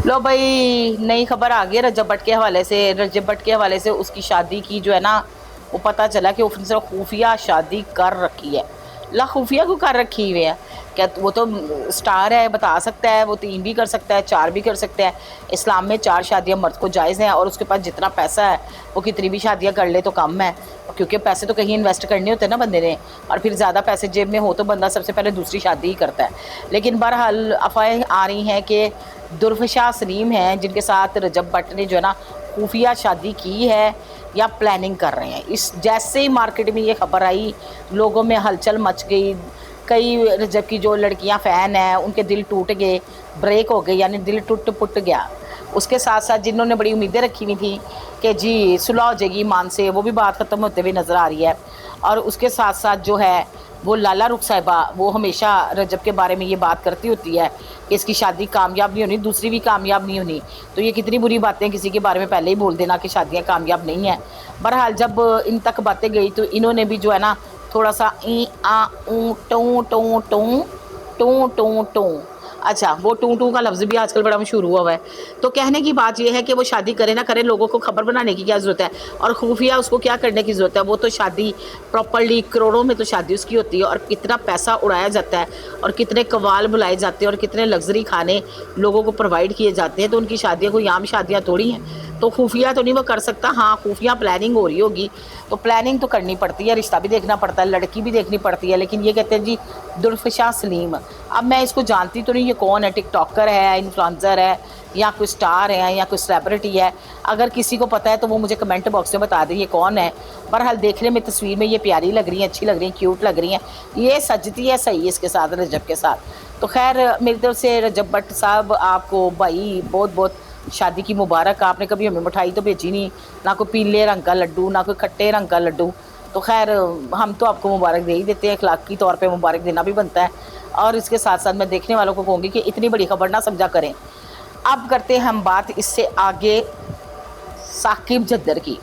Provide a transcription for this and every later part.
लो भाई, नई खबर आ गई है रजब भट्ट के हवाले से। रजब भट्ट के हवाले से उसकी शादी की जो है ना, वो पता चला कि उसने सिर्फ खुफिया शादी कर रखी है। ला खुफिया को कर रखी हुई है क्या? वो तो स्टार है, बता सकता है, वो 3 भी कर सकता है, 4 भी कर सकता है। इस्लाम में 4 शादियां मर्द को जायज़ हैं, और उसके पास जितना पैसा है वो कितनी भी शादियां कर ले तो कम है, क्योंकि पैसे तो कहीं इन्वेस्ट करने होते हैं ना बंदे ने। और फिर ज़्यादा पैसे जेब में हो तो बंदा सबसे पहले दूसरी शादी ही करता है। लेकिन बहरहाल अफवाहें आ रही हैं कि दुर्फशा सलीम हैं जिनके साथ रजब भट्ट ने जो है ना खुफिया शादी की है या प्लानिंग कर रहे हैं। इस जैसे ही मार्केट में ये खबर आई, लोगों में हलचल मच गई। कई रजब की जो लड़कियां फ़ैन हैं उनके दिल टूट गए, ब्रेक हो गए, यानी दिल टूट पुट गया। उसके साथ साथ जिन्होंने बड़ी उम्मीदें रखी हुई थी कि जी सुलह हो जाएगी ईमान से, वो भी बात ख़त्म होते हुए नज़र आ रही है। और उसके साथ साथ जो है वो लाला रुख साहिबा, वो हमेशा रजब के बारे में ये बात करती होती है कि इसकी शादी कामयाब नहीं होनी, दूसरी भी कामयाब नहीं होनी। तो ये कितनी बुरी बातें किसी के बारे में पहले ही बोल देना कि शादियां कामयाब नहीं हैं। बहरहाल जब इन तक बातें गई तो इन्होंने भी जो है ना थोड़ा सा ई आ ऊ टू टू टू टू टू टू, अच्छा वो टू टू का लफ्ज़ भी आजकल बड़ा मशहूर हुआ है। तो कहने की बात यह है कि वो शादी करे ना करे, लोगों को खबर बनाने की क्या ज़रूरत है, और खुफिया उसको क्या करने की ज़रूरत है। वो तो शादी प्रॉपर्ली करोड़ों में तो शादी उसकी होती है, और कितना पैसा उड़ाया जाता है, और कितने कवाल बुलाए जाते हैं, और कितने लग्जरी खाने लोगों को प्रोवाइड किए जाते हैं। तो उनकी शादियाँ कोई आम शादियाँ थोड़ी हैं। तो खुफिया तो नहीं वो कर सकता। हाँ, खुफिया प्लानिंग हो रही होगी, तो प्लानिंग तो करनी पड़ती है, रिश्ता भी देखना पड़ता है, लड़की भी देखनी पड़ती है। लेकिन ये कहते हैं जी दुल्फशा सलीम, अब मैं इसको जानती तो नहीं, ये कौन है, टिकटॉकर है, इन्फ्लुएंसर है, या कोई स्टार है, या कोई सेलिब्रिटी है। अगर किसी को पता है तो वो मुझे कमेंट बॉक्स में बता दें ये कौन है। बहरहाल देखने में तस्वीर में ये प्यारी लग रही है, अच्छी लग रही है, क्यूट लग रही है, ये सजती है सही इसके साथ, रजब के साथ। तो खैर मेरी तरफ से रजब भट्ट साहब आपको भाई बहुत बहुत शादी की मुबारक। आपने कभी हमें मिठाई तो भेजी नहीं, ना कोई पीले रंग का लड्डू, ना कोई खट्टे रंग का लड्डू। तो खैर हम तो आपको मुबारक दे ही देते हैं, अखलाकी तौर पे मुबारक देना भी बनता है। और इसके साथ साथ मैं देखने वालों को कहूँगी कि इतनी बड़ी खबर ना समझा करें। अब करते हैं हम बात इससे आगे साकिब जद्दर की।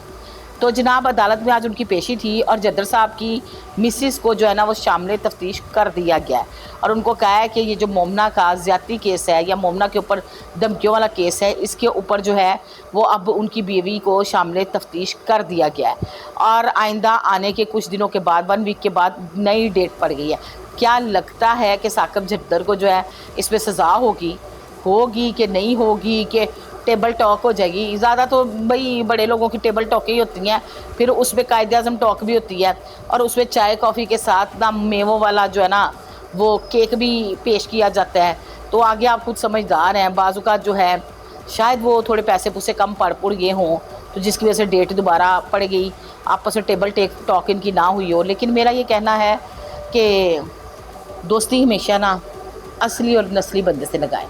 तो जनाब अदालत में आज उनकी पेशी थी, और जद्दर साहब की मिसिस को जो है ना वो शामिल तफ्तीश कर दिया गया है, और उनको कहा है कि ये जो मोमना का ज़्यादती केस है, या मोमना के ऊपर धमकियों वाला केस है, इसके ऊपर जो है वो अब उनकी बीवी को शामिल तफ्तीश कर दिया गया है। और आइंदा आने के कुछ दिनों के बाद, 1 वीक के बाद नई डेट पड़ गई है। क्या लगता है कि साकिब जद्दर को जो है इस पर सज़ा होगी कि नहीं होगी, कि टेबल टॉक हो जाएगी? ज़्यादा तो भाई बड़े लोगों की टेबल टॉक ही होती हैं, फिर उसमें कायदे आज़म टॉक भी होती है, और उसमें चाय कॉफ़ी के साथ ना मेवों वाला जो है ना वो केक भी पेश किया जाता है। तो आगे आप कुछ समझदार हैं, बाज़ू का जो है शायद वो थोड़े पैसे पुसे कम पड़ गए हों, तो जिसकी वजह से डेट दोबारा पड़ गई, आपस में टेबल टॉक इनकी ना हुई हो। लेकिन मेरा ये कहना है कि दोस्ती हमेशा ना असली और नस्ली बंदे से लगाएं।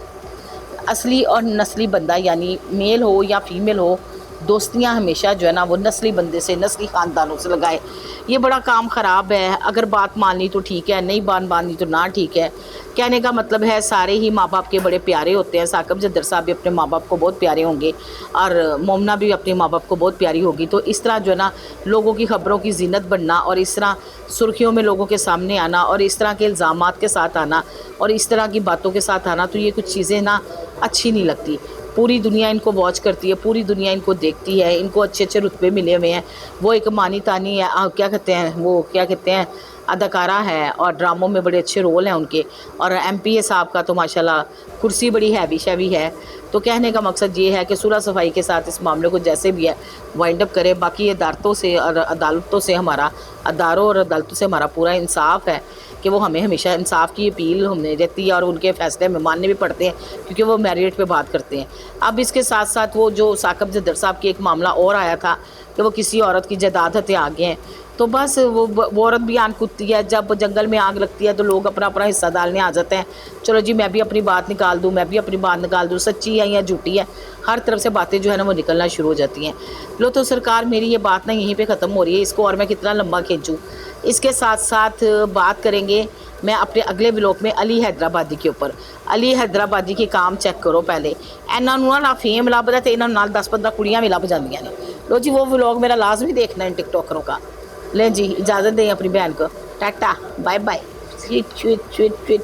असली और नस्ली बंदा यानी मेल हो या फीमेल हो, दोस्तियां हमेशा जो है ना वो नस्ली बंदे से, नस्ली ख़ानदानों से लगाए। ये बड़ा काम ख़राब है। अगर बात मान ली तो ठीक है, नहीं बात माननी तो ना ठीक है। कहने का मतलब है सारे ही माँ बाप के बड़े प्यारे होते हैं। साकिब जद्दर साहब भी अपने माँ बाप को बहुत प्यारे होंगे, और मोमना भी अपने माँ बाप को बहुत प्यारी होगी। तो इस तरह जो है ना लोगों की खबरों की जीनत बनना, और इस तरह सुर्खियों में लोगों के सामने आना, और इस तरह के इल्ज़ामात के साथ आना, और इस तरह की बातों के साथ आना, तो ये कुछ चीज़ें ना अच्छी नहीं लगती। पूरी दुनिया इनको वॉच करती है, पूरी दुनिया इनको देखती है, इनको अच्छे अच्छे रुतबे मिले हुए हैं। वो एक मानी तानी है, क्या कहते हैं अदाकारा है, और ड्रामों में बड़े अच्छे रोल हैं उनके। और MPA साहब का तो माशाल्लाह कुर्सी बड़ी हैवी शैवी है। तो कहने का मकसद ये है कि सुलह सफाई के साथ इस मामले को जैसे भी है वाइंड अप करे। बाकी अदालतों से और अदालतों से हमारा पूरा इंसाफ है कि वो हमें हमेशा इंसाफ की अपील हमने रहती है, और उनके फ़ैसले हमें मानने भी पड़ते हैं, क्योंकि वो मैरिट पे बात करते हैं। अब इसके साथ साथ वो जो साकिब जद्दर साहब की एक मामला और आया था कि वो किसी औरत की जायदाद हत्या आ गए हैं। तो बस वो औरत भी आन कूदती है। जब जंगल में आग लगती है तो लोग अपना अपना हिस्सा डालने आ जाते हैं। चलो जी मैं भी अपनी बात निकाल दूँ, सच्ची है या झूठी है, हर तरफ से बातें जो है ना वो निकलना शुरू हो जाती हैं। लो तो सरकार मेरी ये बात ना यहीं पे ख़त्म हो रही है, इसको और मैं कितना लंबा खींचूँ। इसके साथ साथ बात करेंगे मैं अपने अगले ब्लॉग में अली हैदराबादी के ऊपर। अली हैदराबादी के काम चेक करो पहले, इन्होंने ना फेम लभ है, तो इन्होंने 10-15 कुड़ियाँ भी लभ जांदियां ने। लो जी वो व्लॉग मेरा लाजमी देखना है टिकटॉकरों का। ले जी इजाज़त दें अपनी बहन को, टाटा bye bye, sweet sweet sweet sweet.